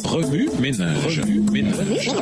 Remue ménage. Remue ménage.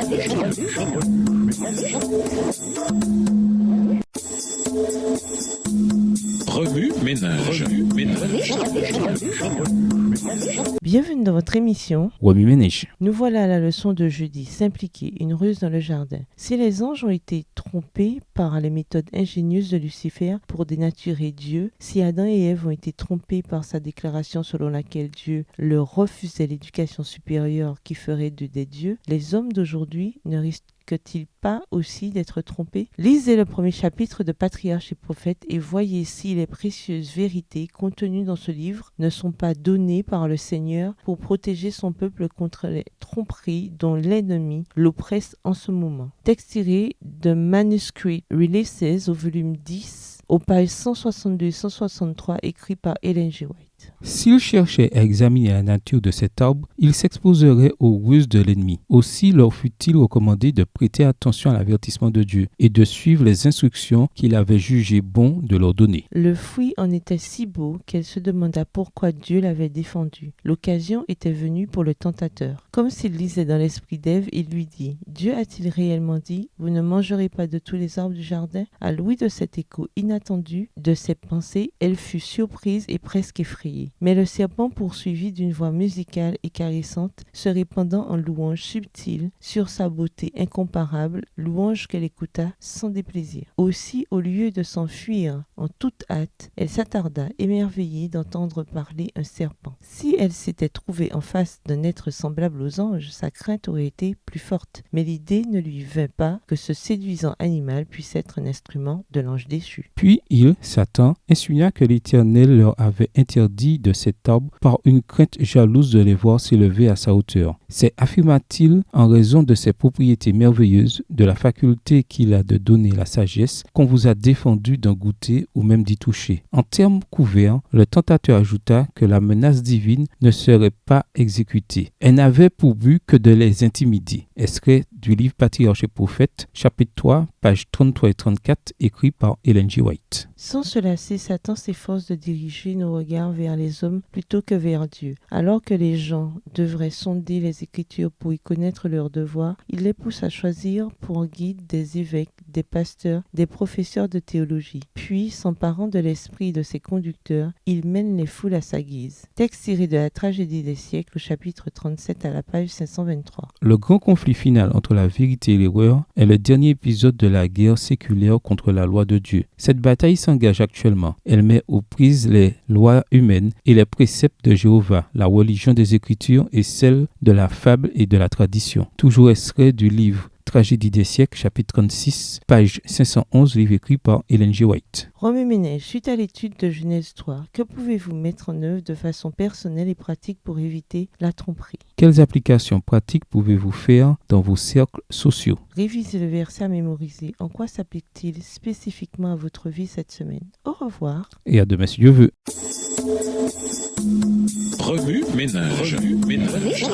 Bienvenue dans votre émission. Remue ménage. Nous voilà à la leçon de jeudi. S'impliquer, une ruse dans le jardin. Si les anges ont été trompés par les méthodes ingénieuses de Lucifer pour dénaturer Dieu, si Adam et Ève ont été trompés par sa déclaration selon laquelle Dieu leur refusait l'éducation supérieure qui ferait d'eux des dieux, les hommes d'aujourd'hui ne risquent-ils pas aussi d'être trompés? Lisez le premier chapitre de Patriarches et Prophètes et voyez si les précieuses vérités contenues dans ce livre ne sont pas données par le Seigneur pour protéger son peuple contre les tromperies dont l'ennemi l'oppresse en ce moment. Texte tiré de Manuscript Releases au volume 10, aux pages 162 et 163, écrit par Ellen G. White. S'il cherchait à examiner la nature de cet arbre, il s'exposerait aux ruses de l'ennemi. Aussi leur fut-il recommandé de prêter attention à l'avertissement de Dieu et de suivre les instructions qu'il avait jugé bon de leur donner. Le fruit en était si beau qu'elle se demanda pourquoi Dieu l'avait défendu. L'occasion était venue pour le tentateur. Comme s'il lisait dans l'esprit d'Ève, il lui dit « Dieu a-t-il réellement dit « Vous ne mangerez pas de tous les arbres du jardin ?» À l'ouïe de cet écho inattendu de ses pensées, elle fut surprise et presque effrayée. Mais le serpent poursuivit d'une voix musicale et caressante, se répandant en louanges subtiles sur sa beauté incomparable, louange qu'elle écouta sans déplaisir. Aussi, au lieu de s'enfuir en toute hâte, elle s'attarda, émerveillée d'entendre parler un serpent. Si elle s'était trouvée en face d'un être semblable aux anges, sa crainte aurait été plus forte. Mais l'idée ne lui vint pas que ce séduisant animal puisse être un instrument de l'ange déchu. Puis il, Satan, insinua que l'Éternel leur avait interdit de cet arbre par une crainte jalouse de les voir s'élever à sa hauteur. C'est, affirma-t-il, en raison de ses propriétés merveilleuses, de la faculté qu'il a de donner la sagesse, qu'on vous a défendu d'en goûter ou même d'y toucher. En termes couverts, le tentateur ajouta que la menace divine ne serait pas exécutée. Elle n'avait pour but que de les intimider. Extrait du livre Patriarches et Prophètes, chapitre 3, pages 33 et 34, écrit par Ellen G. White. Sans se lasser, Satan s'efforce de diriger nos regards vers les hommes plutôt que vers Dieu. Alors que les gens devraient sonder les Écritures pour y connaître leurs devoirs, il les pousse à choisir pour guide des évêques, des pasteurs, des professeurs de théologie. Puis, s'emparant de l'esprit de ses conducteurs, il mène les foules à sa guise. Texte tiré de la tragédie des siècles au chapitre 37 à la page 523. Le grand conflit final entre la vérité et l'erreur est le dernier épisode de la guerre séculaire contre la loi de Dieu. Cette bataille s'engage actuellement. Elle met aux prises les lois humaines et les préceptes de Jéhovah, la religion des Écritures et celle de la fable et de la tradition. Toujours extrait du livre Tragédie des siècles, chapitre 36, page 511, livre écrit par Ellen G. White. Remue ménage, suite à l'étude de Genèse 3, que pouvez-vous mettre en œuvre de façon personnelle et pratique pour éviter la tromperie? Quelles applications pratiques pouvez-vous faire dans vos cercles sociaux? Révisez le verset à mémoriser. En quoi s'applique-t-il spécifiquement à votre vie cette semaine? Au revoir. Et à demain si Dieu veut. Remue ménage. Remue ménage.